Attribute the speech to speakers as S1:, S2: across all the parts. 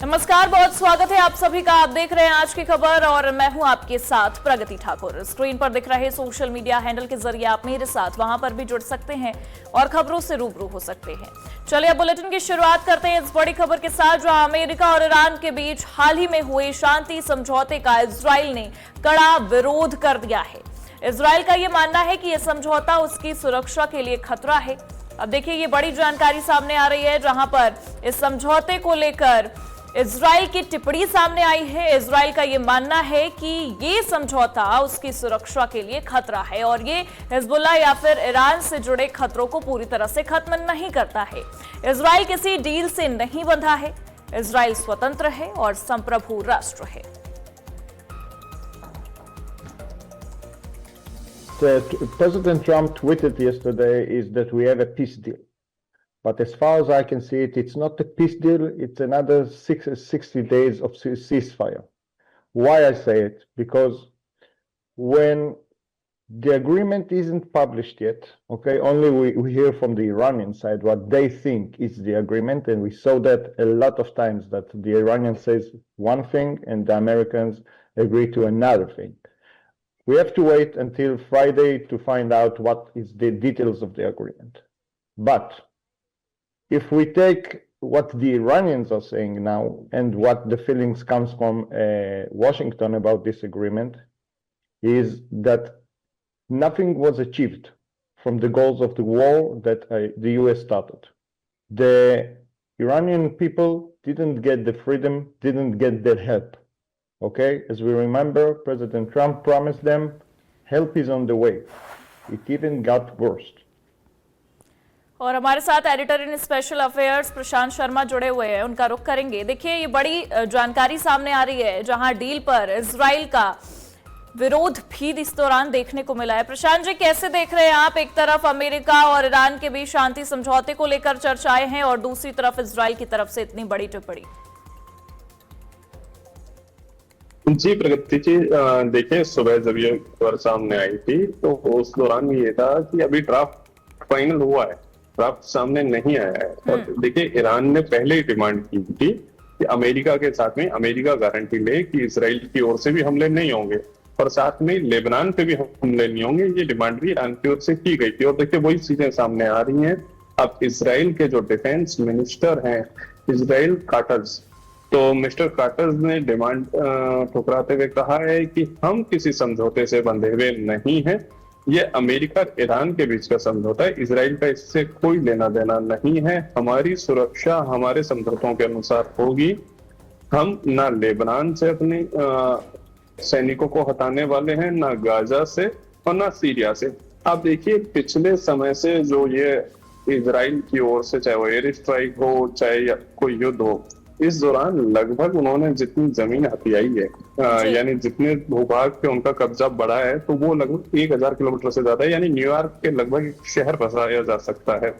S1: नमस्कार, बहुत स्वागत है आप सभी का। आप देख रहे हैं आज की खबर और मैं हूं आपके साथ प्रगति ठाकुर। स्क्रीन पर दिख रहे सोशल मीडिया हैंडल के जरिए आप मेरे साथ वहां पर भी जुड़ सकते हैं और खबरों से रूबरू हो सकते हैं। चलिए अब बुलेटिन की शुरुआत करते हैं इस बड़ी खबर के साथ, जहां अमेरिका और ईरान के बीच हाल ही में हुए शांति समझौते का इजराइल ने कड़ा विरोध कर दिया है। इजराइल का यह मानना है कि यह समझौता उसकी सुरक्षा के लिए खतरा है। अब देखिए, ये बड़ी जानकारी सामने आ रही है, जहां पर इस समझौते को लेकर इजराइल की टिप्पणी सामने आई है। इजराइल का यह मानना है कि ये समझौता उसकी सुरक्षा के लिए खतरा है और ये हिजबुल्लाह या फिर ईरान से जुड़े खतरों को पूरी तरह से खत्म नहीं करता है। इजराइल किसी डील से नहीं बंधा है। इजराइल स्वतंत्र है और संप्रभु राष्ट्र है।
S2: President Trump tweeted yesterday is that we have a peace deal. But as far as I can see it, it's not a peace deal, it's another 60 days of ceasefire. Why I say it? Because when the agreement isn't published yet, okay, only we hear from the Iranian side what they think is the agreement, and we saw that a lot of times that the Iranian says one thing and the Americans agree to another thing. We have to wait until Friday to find out what is the details of the agreement. But if we take what the Iranians are saying now and what the feelings comes from Washington about this agreement is that nothing was achieved from the goals of the war that the US started. The Iranian people didn't get the freedom, didn't get the help. Okay, as we remember, President Trump promised them help is on the way. It even got worse.
S1: और हमारे साथ editor in special affairs प्रशांत शर्मा जुड़े हुए हैं, उनका रुख करेंगे। देखिए, ये बड़ी जानकारी सामने आ रही है, जहां डील पर इजराइल का विरोध भी इस दौरान देखने को मिला है। प्रशांत जी, कैसे देख रहे हैं आप? एक तरफ अमेरिका और ईरान के बीच शांति समझौते को लेकर चर्चाएं हैं और दूसरी तरफ इजराइल की तरफ से इतनी बड़ी टिप्पणी।
S3: जी प्रगति जी, देखिए सुबह जब ये खबर सामने आई थी तो उस दौरान ये था कि अभी ड्राफ्ट फाइनल हुआ है, ड्राफ्ट सामने नहीं आया है। और देखिए, ईरान ने पहले ही डिमांड की थी कि अमेरिका के साथ में अमेरिका गारंटी ले कि इसराइल की ओर से भी हमले नहीं होंगे और साथ में लेबनान पे भी हमले नहीं होंगे। ये डिमांड भी ईरान की ओर से की गई थी और देखिए वही चीजें सामने आ रही हैं। अब इसराइल के जो डिफेंस मिनिस्टर हैं, इसराइल काटर्स, तो मिस्टर काटर्स ने डिमांड ठुकराते हुए कहा है कि हम किसी समझौते से बंधे हुए नहीं हैं। ये अमेरिका और ईरान के बीच का समझौता है, इसराइल का इससे कोई लेना देना नहीं है। हमारी सुरक्षा हमारे समझौतों के अनुसार होगी। हम ना लेबनान से अपने सैनिकों को हटाने वाले हैं, ना गाजा से और ना सीरिया से। आप देखिए, पिछले समय से जो ये इसराइल की ओर से, चाहे वो एयर स्ट्राइक हो चाहे कोई युद्ध हो, इस दौरान लगभग उन्होंने जितनी जमीन हथियाई है, यानी जितने भूभाग पे उनका कब्जा बढ़ा है, तो वो लगभग 1000 किलोमीटर से ज्यादा है, यानी न्यूयॉर्क के लगभग एक शहर बसाया जा सकता है।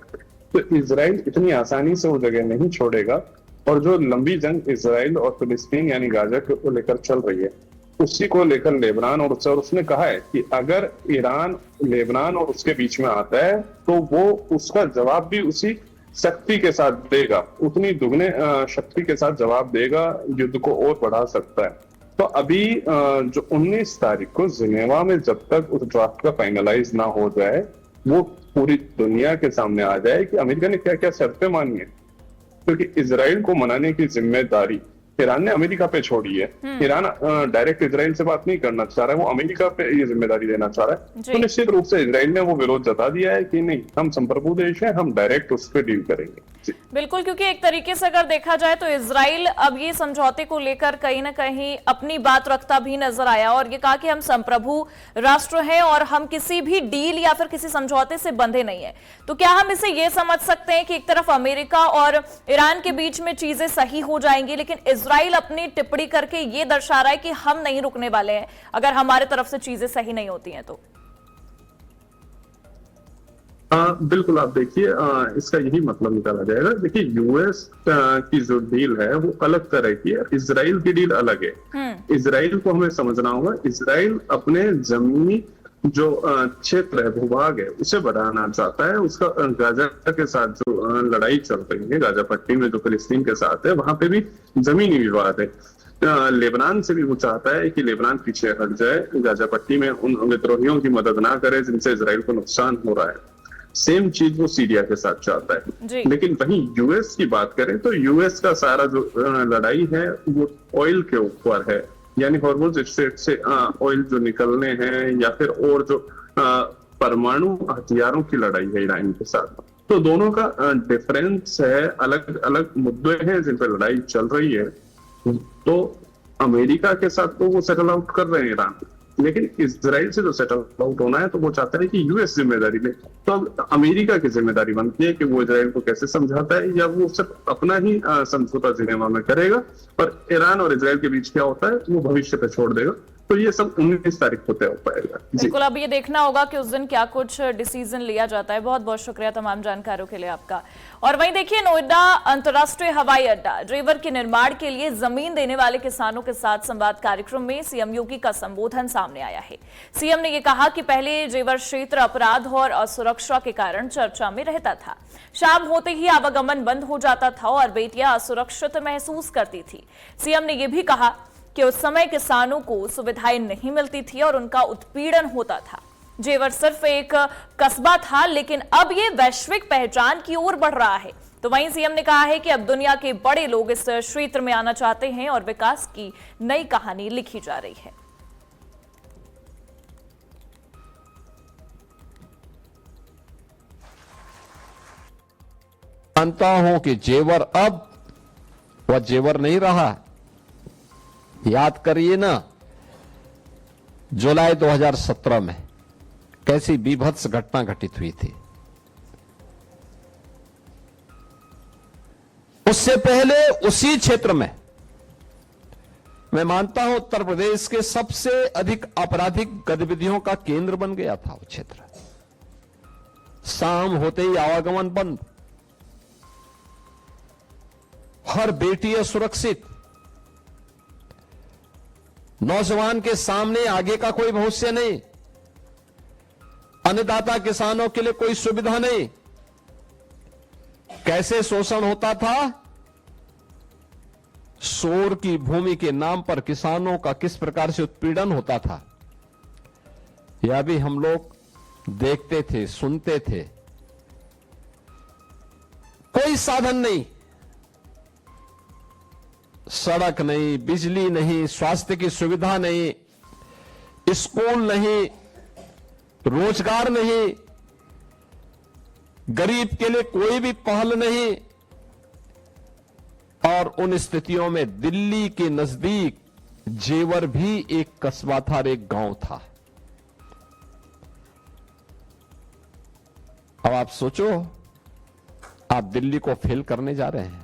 S3: तो इसराइल इतनी आसानी से वो जगह नहीं छोड़ेगा और जो लंबी जंग इसराइल और फिलिस्तीन यानी गाजा को लेकर चल रही है, उसी को लेकर लेबनान और उसने कहा है कि अगर ईरान लेबनान और उसके बीच में आता है तो वो उसका जवाब भी उसी शक्ति के साथ देगा, उतनी दुगने शक्ति के साथ जवाब देगा, युद्ध को और बढ़ा सकता है। तो अभी जो 19 तारीख को जिनेवा में जब तक उस ड्राफ्ट का फाइनलाइज ना हो जाए, वो पूरी दुनिया के सामने आ जाए कि अमेरिका ने क्या क्या शर्तें मानी है, क्योंकि इसराइल को मनाने की जिम्मेदारी ईरान ने अमेरिका पे छोड़ी है। ईरान डायरेक्ट इसराइल से बात नहीं करना चाह रहा है, वो अमेरिका पे ये जिम्मेदारी देना चाह रहा है। तो निश्चित रूप से इसराइल ने वो विरोध जता दिया है कि नहीं, हम संप्रभु देश हैं, हम डायरेक्ट उस पर डील करेंगे।
S1: बिल्कुल, क्योंकि एक तरीके से अगर देखा जाए तो इजराइल अब ये समझौते को लेकर कहीं ना कहीं अपनी बात रखता भी नजर आया और ये कहा कि हम संप्रभु राष्ट्र हैं और हम किसी भी डील या फिर किसी समझौते से बंधे नहीं है। तो क्या हम इसे ये समझ सकते हैं कि एक तरफ अमेरिका और ईरान के बीच में चीजें सही हो जाएंगी, लेकिन इजराइल अपनी टिप्पणी करके ये दर्शा रहा है कि हम नहीं रुकने वाले हैं अगर हमारे तरफ से चीजें सही नहीं होती हैं तो?
S3: बिल्कुल, आप देखिए, इसका यही मतलब निकाला जाएगा। देखिए, यूएस की जो डील है वो अलग तरह की है, इसराइल की डील अलग है। इसराइल को हमें समझना होगा, इसराइल अपने जमीनी जो क्षेत्र है, भूभाग है, उसे बढ़ाना चाहता है। उसका गाजा के साथ जो लड़ाई चल रही है, गाजा पट्टी में जो फिलिस्तीन के साथ है, वहां पे भी जमीनी विवाद है। लेबनान से भी वो चाहता है कि लेबनान पीछे हट जाए, गाजा पट्टी में उन विद्रोहियों की मदद ना करे जिनसे इजराइल को नुकसान हो रहा है। सेम चीज वो सीरिया के साथ चाहता है। लेकिन वहीं यूएस की बात करें तो यूएस का सारा जो लड़ाई है वो ऑयल के ऊपर है, यानी हॉर्मुज स्ट्रेट से ऑयल जो निकलने हैं, या फिर और जो परमाणु हथियारों की लड़ाई है ईरान के साथ। तो दोनों का डिफरेंस है, अलग अलग मुद्दे हैं जिन पर लड़ाई चल रही है। तो अमेरिका के साथ तो वो सेटल आउट कर रहे हैं ईरान, लेकिन इजराइल से जो सेटल आउट होना है तो वो चाहता है कि यूएस जिम्मेदारी ले। तो अब अमेरिका की जिम्मेदारी बनती है कि वो इजराइल को कैसे समझाता है, या वो सिर्फ अपना ही समझौता जिनेवा में करेगा और ईरान और इजराइल के बीच क्या होता है वो भविष्य पे छोड़ देगा। तो ये सब 19 तारीख को तय हो पाएगा।
S1: बिल्कुल, अब ये देखना होगा कि उस दिन क्या कुछ डिसीजन लिया जाता है। बहुत बहुत शुक्रिया तमाम जानकारियों के लिए आपका। और वहीं देखिए, नोएडा अंतर्राष्ट्रीय हवाई अड्डा जेवर के निर्माण के लिए जमीन देने वाले किसानों के साथ संवाद कार्यक्रम में सीएम योगी का संबोधन सामने आया है। सीएम ने यह कहा कि पहले जेवर क्षेत्र अपराध और असुरक्षा के कारण चर्चा में रहता था। शाम होते ही आवागमन बंद हो जाता था और बेटियां असुरक्षित महसूस करती थी। सीएम ने यह भी कहा कि उस समय किसानों को सुविधाएं नहीं मिलती थी और उनका उत्पीड़न होता था। जेवर सिर्फ एक कस्बा था, लेकिन अब ये वैश्विक पहचान की ओर बढ़ रहा है। तो वहीं सीएम ने कहा है कि अब दुनिया के बड़े लोग इस क्षेत्र में आना चाहते हैं और विकास की नई कहानी लिखी जा रही है।
S4: मानता हूं कि जेवर अब वह जेवर नहीं रहा। याद करिए ना, जुलाई 2017 में कैसी बीभत्स घटना घटित हुई थी। उससे पहले उसी क्षेत्र में मैं मानता हूं उत्तर प्रदेश के सबसे अधिक आपराधिक गतिविधियों का केंद्र बन गया था वो क्षेत्र। शाम होते ही आवागमन बंद, हर बेटी असुरक्षित, नौजवान के सामने आगे का कोई भविष्य नहीं, अन्नदाता किसानों के लिए कोई सुविधा नहीं। कैसे शोषण होता था, शोर की भूमि के नाम पर किसानों का किस प्रकार से उत्पीड़न होता था, यह भी हम लोग देखते थे, सुनते थे। कोई साधन नहीं, सड़क नहीं, बिजली नहीं, स्वास्थ्य की सुविधा नहीं, स्कूल नहीं, रोजगार नहीं, गरीब के लिए कोई भी पहल नहीं। और उन स्थितियों में दिल्ली के नजदीक जेवर भी एक कस्बा था और एक गांव था। अब आप सोचो, आप दिल्ली को फेल करने जा रहे हैं।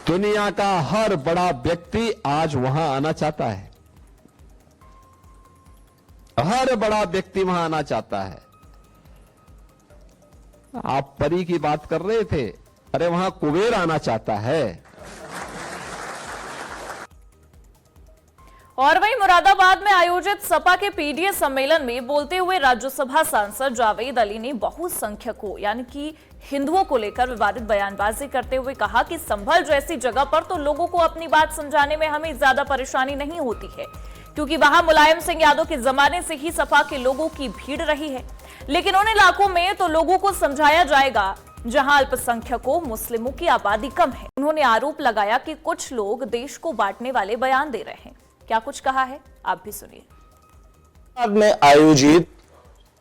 S4: दुनिया का हर बड़ा व्यक्ति आज वहां आना चाहता है, हर बड़ा व्यक्ति वहां आना चाहता है। आप परी की बात कर रहे थे, अरे वहां कुबेर आना चाहता है।
S1: और वहीं मुरादाबाद में आयोजित सपा के पीडीए सम्मेलन में बोलते हुए राज्यसभा सांसद जावेद अली ने बहुसंख्यकों यानी कि हिंदुओं को लेकर विवादित बयानबाजी करते हुए कहा कि संभल जैसी जगह पर तो लोगों को अपनी बात समझाने में हमें ज्यादा परेशानी नहीं होती है, क्योंकि वहां मुलायम सिंह यादव के जमाने से ही सपा के लोगों की भीड़ रही है। लेकिन उन इलाकों में तो लोगों को समझाया जाएगा जहां अल्पसंख्यकों मुस्लिमों की आबादी कम है। उन्होंने आरोप लगाया कि कुछ लोग देश को बांटने वाले बयान दे रहे हैं। क्या कुछ कहा है, आप भी सुनिए।
S5: में आयोजित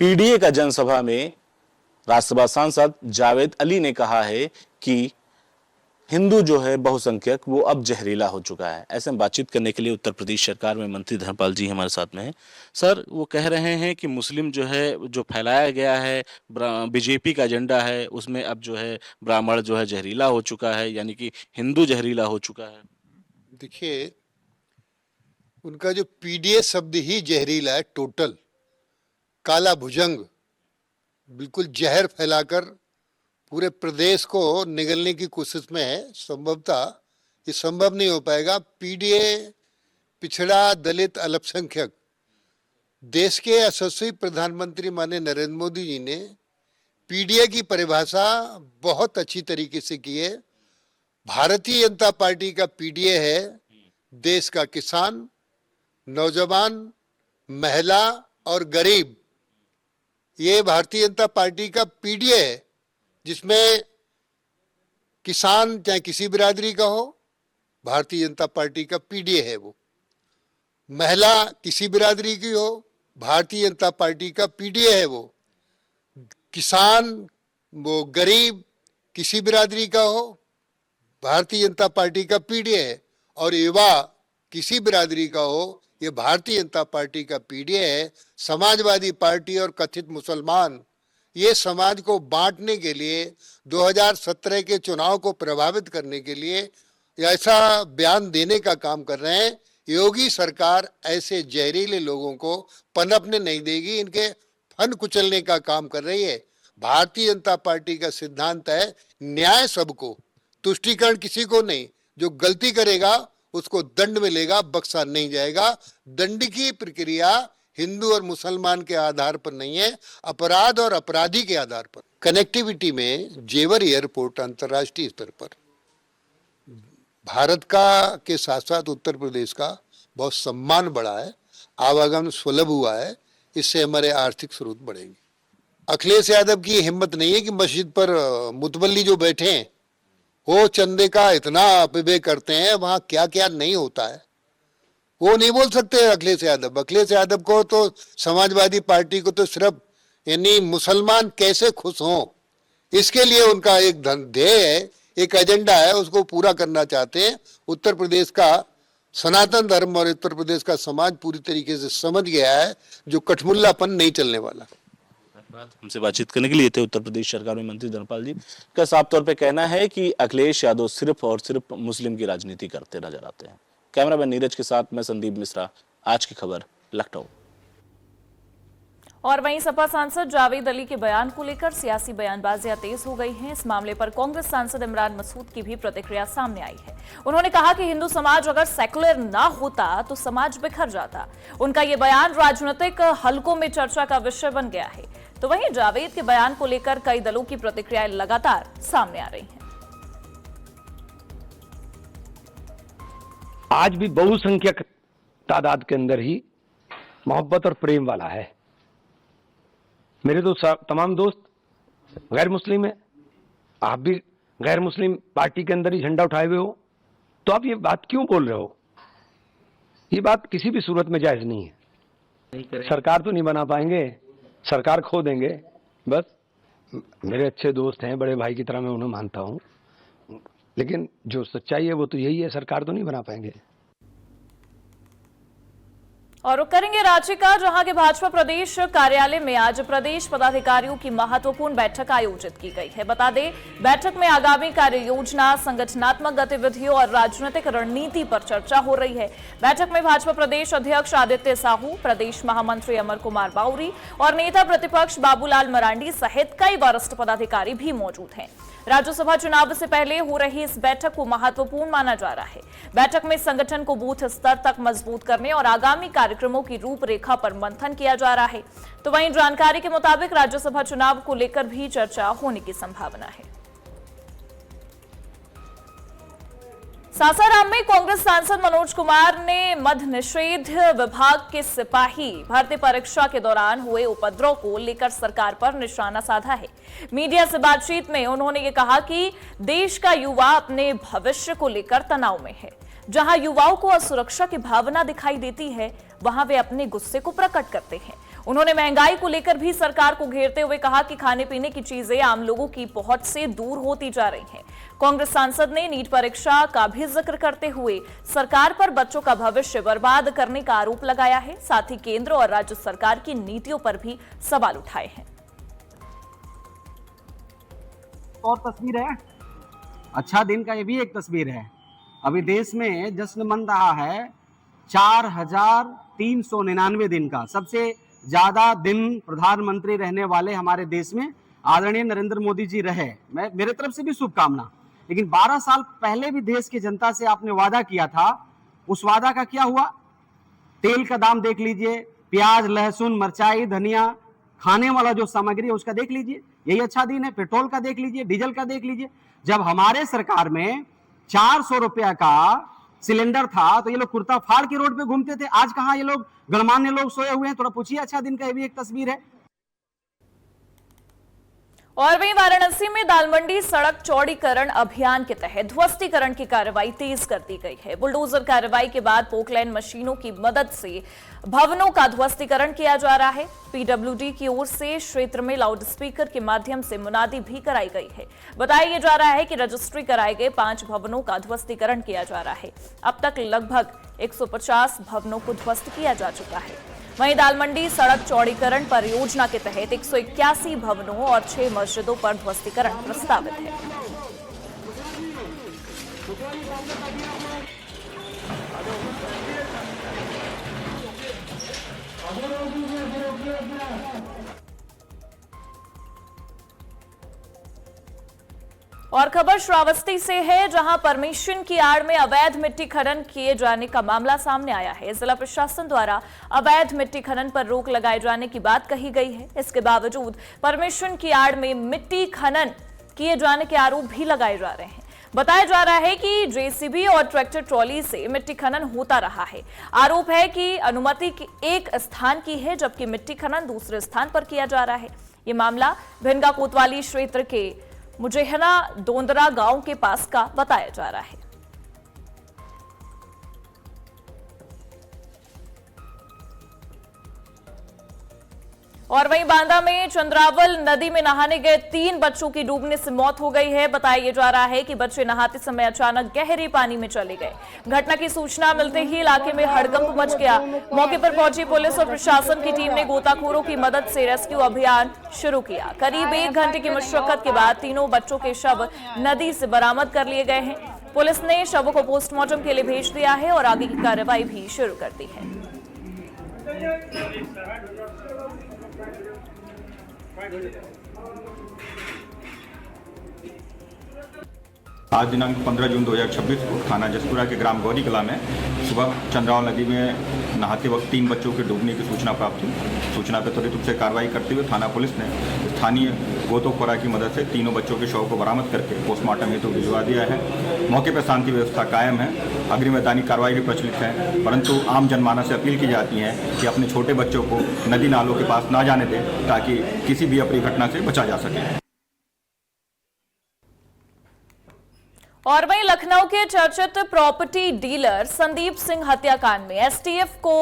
S5: पीडीए का जनसभा में राज्यसभा सांसद जावेद अली ने कहा है कि हिंदू जो है बहुसंख्यक वो अब जहरीला हो चुका है। ऐसे में बातचीत करने के लिए उत्तर प्रदेश सरकार में मंत्री धर्मपाल जी हमारे साथ में हैं। सर, वो कह रहे हैं कि मुस्लिम जो है जो फैलाया गया है बीजेपी का एजेंडा है, उसमें अब जो है ब्राह्मण जो है जहरीला हो चुका है, यानी कि हिंदू जहरीला हो चुका है।
S6: देखिए, उनका जो पीडीए शब्द ही जहरीला है। टोटल काला भुजंग, बिल्कुल जहर फैलाकर पूरे प्रदेश को निगलने की कोशिश में है। संभवतः ये संभव नहीं हो पाएगा। पीडीए पिछड़ा, दलित, अल्पसंख्यक देश के यशस्वी प्रधानमंत्री माननीय नरेंद्र मोदी जी ने पीडीए की परिभाषा बहुत अच्छी तरीके से की है। भारतीय जनता पार्टी का पीडीए है देश का किसान, नौजवान, महिला और गरीब। ये भारतीय जनता पार्टी का पीडीए है जिसमें किसान चाहे किसी बिरादरी का हो, भारतीय जनता पार्टी का पीडीए है वो। महिला किसी बिरादरी की हो, भारतीय जनता पार्टी का पीडीए है वो। किसान वो गरीब किसी बिरादरी का हो, भारतीय जनता पार्टी का पीडीए है। और युवा किसी बिरादरी का हो, ये भारतीय जनता पार्टी का पीडीए है। समाजवादी पार्टी और कथित मुसलमान ये समाज को बांटने के लिए 2017 के चुनाव को प्रभावित करने के लिए ऐसा बयान देने का काम कर रहे हैं। योगी सरकार ऐसे जहरीले लोगों को पनपने नहीं देगी, इनके फन कुचलने का काम कर रही है। भारतीय जनता पार्टी का सिद्धांत है न्याय सबको, तुष्टीकरण किसी को नहीं। जो गलती करेगा उसको दंड मिलेगा, बख्शा नहीं जाएगा। दंड की प्रक्रिया हिंदू और मुसलमान के आधार पर नहीं है, अपराध और अपराधी के आधार पर। कनेक्टिविटी में जेवर एयरपोर्ट अंतर्राष्ट्रीय स्तर पर भारत का के साथ साथ उत्तर प्रदेश का बहुत सम्मान बढ़ा है, आवागमन सुलभ हुआ है। इससे हमारे आर्थिक स्रोत बढ़ेंगे। अखिलेश यादव की हिम्मत नहीं है कि मस्जिद पर मुतवल्ली जो बैठे हैं वो चंदे का इतना अपव्यय करते हैं, वहां क्या क्या नहीं होता है वो नहीं बोल सकते अखिलेश यादव। अखिलेश यादव को तो, समाजवादी पार्टी को तो सिर्फ यानी मुसलमान कैसे खुश हों इसके लिए उनका एक ध्येय है, एक एजेंडा है, उसको पूरा करना चाहते हैं। उत्तर प्रदेश का सनातन धर्म और उत्तर प्रदेश का समाज पूरी तरीके से समझ गया है जो कठमुल्लापन नहीं चलने वाला।
S5: हमसे बातचीत करने के लिए थे उत्तर प्रदेश सरकार में मंत्री धर्मपाल जी का साफ तौर पे कहना है कि अखिलेश यादव सिर्फ और सिर्फ मुस्लिम की राजनीति करते नजर आते हैं। कैमरामैन नीरज के साथ मैं संदीप मिश्रा, आज की खबर, लखनऊ।
S1: और वहीं सपा सांसद जावेद अली के बयान को लेकर सियासी बयानबाजियां तेज हो गई हैं। इस मामले पर कांग्रेस सांसद इमरान मसूद की भी प्रतिक्रिया सामने आई है। उन्होंने कहा कि हिंदू समाज अगर सेकुलर ना होता तो समाज बिखर जाता। उनका ये बयान राजनीतिक हलकों में चर्चा का विषय बन गया है। तो वहीं जावेद के बयान को लेकर कई दलों की प्रतिक्रियाएं लगातार सामने आ रही हैं।
S7: आज भी बहुसंख्यक तादाद के अंदर ही मोहब्बत और प्रेम वाला है। मेरे तो तमाम दोस्त गैर मुस्लिम है, आप भी गैर मुस्लिम पार्टी के अंदर ही झंडा उठाए हुए हो, तो आप ये बात क्यों बोल रहे हो? ये बात किसी भी सूरत में जायज नहीं है। सरकार तो नहीं बना पाएंगे, सरकार खो देंगे। बस मेरे अच्छे दोस्त हैं, बड़े भाई की तरह मैं उन्हें मानता हूं, लेकिन जो सच्चाई है वो तो यही है, सरकार तो नहीं बना पाएंगे।
S1: और रुक करेंगे रांची का, जहां के भाजपा प्रदेश कार्यालय में आज प्रदेश पदाधिकारियों की महत्वपूर्ण बैठक आयोजित की गई है। बता दें, बैठक में आगामी कार्य योजना, संगठनात्मक गतिविधियों और राजनीतिक रणनीति पर चर्चा हो रही है। बैठक में भाजपा प्रदेश अध्यक्ष आदित्य साहू, प्रदेश महामंत्री अमर कुमार बाउरी और नेता प्रतिपक्ष बाबूलाल मरांडी सहित कई वरिष्ठ पदाधिकारी भी मौजूद हैं। राज्यसभा चुनाव से पहले हो रही इस बैठक को महत्वपूर्ण माना जा रहा है। बैठक में संगठन को बूथ स्तर तक मजबूत करने और आगामी कार्यक्रमों की रूपरेखा पर मंथन किया जा रहा है। तो वहीं जानकारी के मुताबिक राज्यसभा चुनाव को लेकर भी चर्चा होने की संभावना है। सासाराम में कांग्रेस सांसद मनोज कुमार ने मद्य निषेध विभाग के सिपाही भर्ती परीक्षा के दौरान हुए उपद्रव को लेकर सरकार पर निशाना साधा है। मीडिया से बातचीत में उन्होंने ये कहा कि देश का युवा अपने भविष्य को लेकर तनाव में है। जहां युवाओं को असुरक्षा की भावना दिखाई देती है, वहां वे अपने गुस्से को प्रकट करते हैं। उन्होंने महंगाई को लेकर भी सरकार को घेरते हुए कहा कि खाने पीने की चीजें आम लोगों की पहुंच से दूर होती जा रही हैं। कांग्रेस सांसद ने नीट परीक्षा का भी जिक्र करते हुए सरकार पर बच्चों का भविष्य बर्बाद करने का आरोप लगाया है। साथ ही केंद्र और राज्य सरकार की नीतियों पर भी सवाल उठाए हैं।
S8: और तस्वीर है, अच्छा दिन का ये भी एक तस्वीर है। अभी देश में जश्न मन रहा है 4,399 दिन का। सबसे ज्यादा दिन प्रधानमंत्री रहने वाले हमारे देश में आदरणीय नरेंद्र मोदी जी रहे। मैं मेरे तरफ से भी शुभकामना। लेकिन 12 साल पहले भी देश की जनता से आपने वादा किया था, उस वादा का क्या हुआ? तेल का दाम देख लीजिए, प्याज, लहसुन, मिर्चाई, धनिया, खाने वाला जो सामग्री है उसका देख लीजिए, यही अच्छा दिन है। पेट्रोल का देख लीजिए, डीजल का देख लीजिए। जब हमारे सरकार में 400 रुपया का सिलेंडर था तो ये लोग कुर्ता फाड़ के रोड पे घूमते थे। आज कहां ये लोग गणमान्य लोग सोए हुए हैं? थोड़ा पूछिए। अच्छा दिन का ये भी एक तस्वीर है।
S1: और वहीं वाराणसी में दालमंडी सड़क चौड़ीकरण अभियान के तहत ध्वस्तीकरण की कार्रवाई तेज कर दी गई है। बुलडोजर कार्रवाई के बाद पोकलैंड मशीनों की मदद से भवनों का ध्वस्तीकरण किया जा रहा है। पीडब्ल्यूडी की ओर से क्षेत्र में लाउडस्पीकर के माध्यम से मुनादी भी कराई गई है। बताया जा रहा है कि रजिस्ट्री कराए गए 5 भवनों का ध्वस्तीकरण किया जा रहा है। अब तक लगभग 150 भवनों को ध्वस्त किया जा चुका है। वहीं दालमंडी सड़क चौड़ीकरण परियोजना के तहत 181 भवनों और 6 मस्जिदों पर ध्वस्तीकरण प्रस्तावित है। और खबर श्रावस्ती से है, जहां परमिशन की आड़ में अवैध मिट्टी खनन किए जाने का मामला सामने आया है। जिला प्रशासन द्वारा अवैध मिट्टी खनन पर रोक लगाए जाने की बात कही गई है। इसके बावजूद परमिशन की आड़ में मिट्टी खनन किए जाने के आरोप भी लगाए जा रहे हैं। बताया जा रहा है कि जेसीबी और ट्रैक्टर ट्रॉली से मिट्टी खनन होता रहा है। आरोप है कि अनुमति एक स्थान की है जबकि मिट्टी खनन दूसरे स्थान पर किया जा रहा है। ये मामला भिनगा कोतवाली क्षेत्र के मुजेहना दोंदरा गांव के पास का बताया जा रहा है। और वहीं बांदा में चंद्रावल नदी में नहाने गए 3 बच्चों की डूबने से मौत हो गई है। बताया जा रहा है कि बच्चे नहाते समय अचानक गहरे पानी में चले गए। घटना की सूचना मिलते ही इलाके में हड़कंप मच गया। मौके पर पहुंची पुलिस और प्रशासन की टीम ने गोताखोरों की मदद से रेस्क्यू अभियान शुरू किया। करीब 1 घंटे की मशक्कत के बाद तीनों बच्चों के शव नदी से बरामद कर लिए गए हैं। पुलिस ने शवों को पोस्टमार्टम के लिए भेज दिया है और आगे की कार्रवाई भी शुरू कर दी है।
S9: आज दिनांक 15 जून 2026 को थाना जसपुरा के ग्राम गौरी कला में सुबह चंद्रावल नदी में नहाते वक्त 3 बच्चों के डूबने की सूचना प्राप्त हुई। सूचना पर त्वरित रूप से कार्रवाई करते हुए थाना पुलिस ने स्थानीय गोताखोरों की मदद से तीनों बच्चों के शव को बरामद करके पोस्टमार्टम हेतु भिजवा दिया है। मौके पर शांति व्यवस्था कायम है। अग्रिम मैदानी कार्रवाई भी प्रचलित है, परंतु आम जनमानस से अपील की जाती है कि अपने छोटे बच्चों को नदी नालों के पास ना जाने दें ताकि किसी भी अप्रिय घटना से बचा जा सके।
S1: और वहीं लखनऊ के चर्चित प्रॉपर्टी डीलर संदीप सिंह हत्याकांड में एसटीएफ को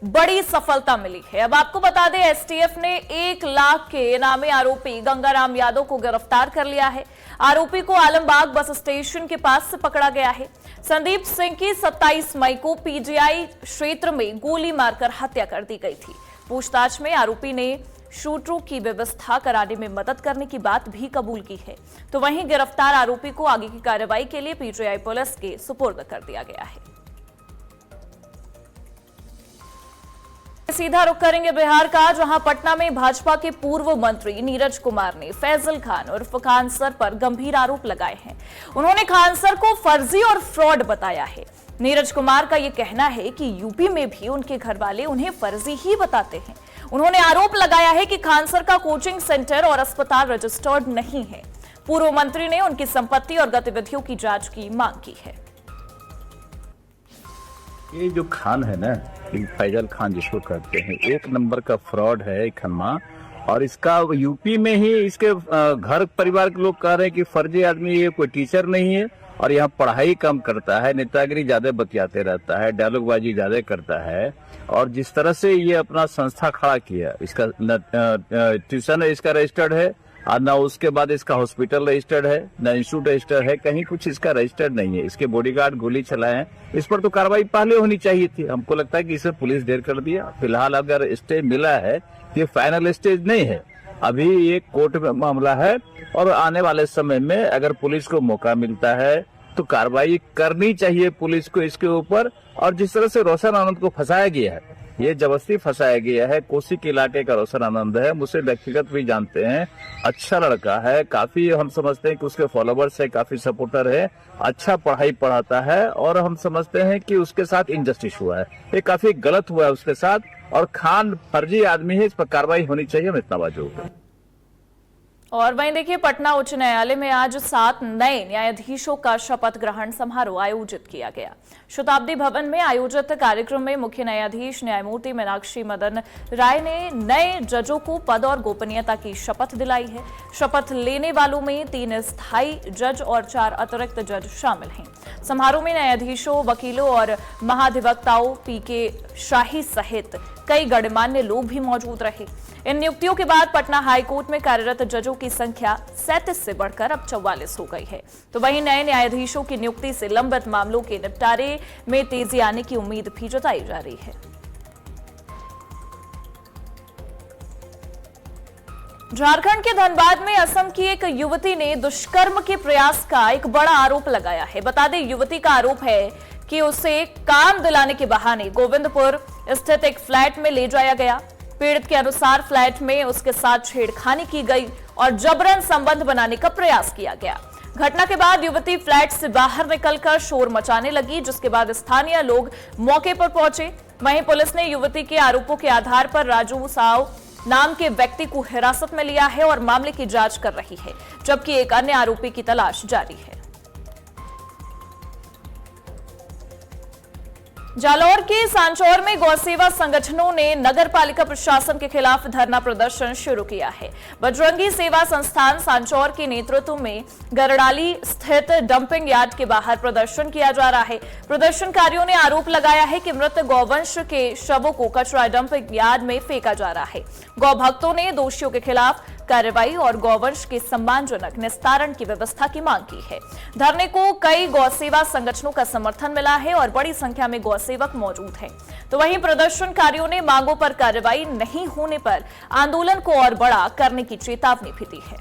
S1: बड़ी सफलता मिली है। अब आपको बता दें, एसटीएफ ने 1 लाख के इनामी आरोपी गंगाराम यादव को गिरफ्तार कर लिया है। आरोपी को आलमबाग बस स्टेशन के पास से पकड़ा गया है। संदीप सिंह की 27 मई को पीजीआई क्षेत्र में गोली मारकर हत्या कर दी गई थी। पूछताछ में आरोपी ने शूटरों की व्यवस्था कराने में मदद करने की बात भी कबूल की है। तो वहीं गिरफ्तार आरोपी को आगे की कार्रवाई के लिए पीजीआई पुलिस के सुपुर्द कर दिया गया है। सीधा रुख करेंगे बिहार का, जहां पटना में भाजपा के पूर्व मंत्री नीरज कुमार ने फैजल खान उर्फ खान सर पर गंभीर आरोप लगाए हैं। उन्होंने खान सर को फर्जी और फ्रॉड बताया है। नीरज कुमार का यह कहना है कि यूपी में भी उनके घर वाले उन्हें फर्जी ही बताते हैं। उन्होंने आरोप लगाया है कि खान सर का कोचिंग सेंटर और अस्पताल रजिस्टर्ड नहीं है। पूर्व मंत्री ने उनकी संपत्ति और गतिविधियों की जांच की मांग की है।
S10: ये जो खान है ना, फैजल खान जिसको कहते हैं, 1 नंबर का फ्रॉड है खन्मा। और इसका यूपी में ही इसके घर परिवार के लोग कह रहे हैं कि फर्जी आदमी, ये कोई टीचर नहीं है और यहाँ पढ़ाई कम करता है, नेतागिरी ज्यादा बतियाते रहता है, डायलॉगबाजी ज्यादा करता है। और जिस तरह से ये अपना संस्था खड़ा किया, इसका ट्यूशन इसका रजिस्टर्ड है और ना उसके बाद इसका हॉस्पिटल रजिस्टर्ड है, ना इंस्टीट्यूट रजिस्टर्ड है, कहीं कुछ इसका रजिस्टर्ड नहीं है। इसके बॉडीगार्ड गोली चलाए हैं। इस पर तो कार्रवाई पहले होनी चाहिए थी। हमको लगता है कि इसे पुलिस देर कर दिया। फिलहाल अगर स्टे मिला है, ये फाइनल स्टेज नहीं है, अभी ये कोर्ट में मामला है और आने वाले समय में अगर पुलिस को मौका मिलता है तो कार्रवाई करनी चाहिए पुलिस को इसके ऊपर। और जिस तरह से रोशन आनंद को फंसाया गया है, ये जबरदस्ती फंसाया गया है। कोसी के इलाके का रोशन आनंद है, मुझसे व्यक्तिगत भी जानते हैं, अच्छा लड़का है, काफी हम समझते हैं कि उसके फॉलोवर्स है, काफी सपोर्टर है, अच्छा पढ़ाई पढ़ाता है और हम समझते हैं कि उसके साथ इनजस्टिस हुआ है, ये काफी गलत हुआ है उसके साथ। और खान फर्जी आदमी है, इस पर कार्रवाई होनी चाहिए। हम इतना बात जोड़ते हैं।
S1: और वहीं देखिए, पटना उच्च न्यायालय में आज 7 नए न्यायाधीशों का शपथ ग्रहण समारोह आयोजित किया गया। शताब्दी भवन में आयोजित कार्यक्रम में मुख्य न्यायाधीश न्यायमूर्ति मीनाक्षी मदन राय ने नए जजों को पद और गोपनीयता की शपथ दिलाई है। शपथ लेने वालों में 3 स्थायी जज और 4 अतिरिक्त जज शामिल हैं। समारोह में न्यायाधीशों, वकीलों और महाधिवक्ताओं पीके शाही सहित कई गणमान्य लोग भी मौजूद रहे। इन नियुक्तियों के बाद पटना हाईकोर्ट में कार्यरत जजों की संख्या 37 से बढ़कर अब 44 हो गई है। तो वहीं नए न्यायाधीशों की नियुक्ति से लंबित मामलों के निपटारे में तेजी आने की उम्मीद भी जताई जा रही है। झारखंड के धनबाद में असम की एक युवती ने दुष्कर्म के प्रयास का एक बड़ा आरोप लगाया है। बता दें, युवती का आरोप है कि उसे काम दिलाने के बहाने गोविंदपुर स्थित एक फ्लैट में ले जाया गया। पीड़ित के अनुसार फ्लैट में उसके साथ छेड़खानी की गई और जबरन संबंध बनाने का प्रयास किया गया। घटना के बाद युवती फ्लैट से बाहर निकलकर शोर मचाने लगी, जिसके बाद स्थानीय लोग मौके पर पहुंचे। वहीं पुलिस ने युवती के आरोपों के आधार पर राजू साव नाम के व्यक्ति को हिरासत में लिया है और मामले की जांच कर रही है, जबकि एक अन्य आरोपी की तलाश जारी है। जालौर के सांचौर में गौसेवा संगठनों ने नगर पालिका प्रशासन के खिलाफ धरना प्रदर्शन शुरू किया है। बजरंगी सेवा संस्थान सांचौर के नेतृत्व में गरडाली स्थित डंपिंग यार्ड के बाहर प्रदर्शन किया जा रहा है। प्रदर्शनकारियों ने आरोप लगाया है कि मृत गौवंश के शवों को कचरा डंपिंग यार्ड में फेंका जा रहा है। गौ भक्तों ने दोषियों के खिलाफ कार्रवाई और गौवंश के सम्मानजनक निस्तारण की व्यवस्था की मांग की है। धरने को कई गौसेवा संगठनों का समर्थन मिला है और बड़ी संख्या में गौसेवक मौजूद हैं। तो वहीं प्रदर्शनकारियों ने मांगों पर कार्रवाई नहीं होने पर आंदोलन को और बड़ा करने की चेतावनी भी दी है।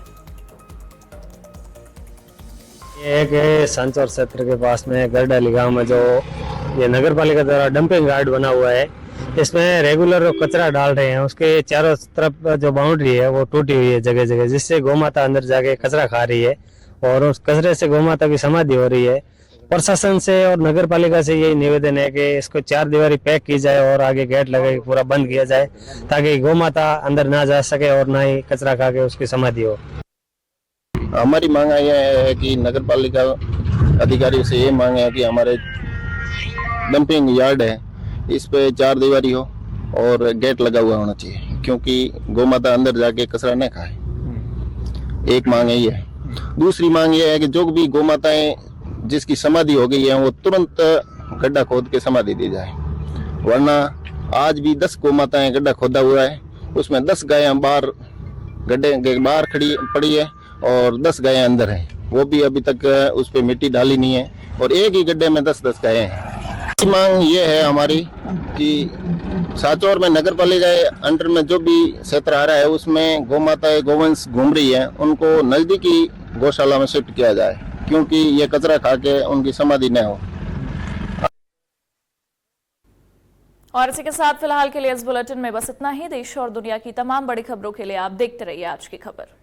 S11: एक सांचौर क्षेत्र के पास में गरडाली गांव में जो ये नगर पालिका द्वारा डंपिंग यार्ड बना हुआ है, इसमें रेगुलर कचरा डाल रहे हैं। उसके चारों तरफ जो बाउंड्री है वो टूटी हुई है जगह जगह, जिससे गौमाता अंदर जाके कचरा खा रही है और उस कचरे से गौमाता की समाधि हो रही है। प्रशासन से और नगर पालिका से यही निवेदन है कि इसको 4 दीवारी पैक की जाए और आगे गेट लगा के पूरा बंद किया जाए, ताकि गौमाता अंदर ना जा सके और ना ही कचरा खा के उसकी समाधि हो।
S12: हमारी मांग यह है कि नगर पालिका अधिकारियों से ये मांग है कि हमारे डंपिंग यार्ड है, इस पे 4 दीवारी हो और गेट लगा हुआ होना चाहिए, क्योंकि गौमाता अंदर जाके कचरा न खाए। एक मांग यही है। दूसरी मांग यह है कि जो भी गौमाताएं जिसकी समाधि हो गई है वो तुरंत गड्ढा खोद के समाधि दी जाए, वरना आज भी 10 गौमाताएं गड्ढा खोदा हुआ है, उसमें 10 गायें बाहर गड्ढे के बाहर खड़ी पड़ी है और 10 गायें अंदर हैं, वो भी अभी तक उस पर मिट्टी डाली नहीं है और एक ही गड्ढे में 10-10 गायें हैं। मांग ये है हमारी कि सांचौर में नगर पालिका अंडर में जो भी क्षेत्र आ रहा है उसमें गौमाताएं गोवंश घूम रही है, उनको नजदीकी गौशाला में शिफ्ट किया जाए, क्योंकि ये कचरा खा के उनकी समाधि न हो।
S1: और इसी के साथ फिलहाल के लिए इस बुलेटिन में बस इतना ही। देश और दुनिया की तमाम बड़ी खबरों के लिए आप देखते रहिए आज की खबर।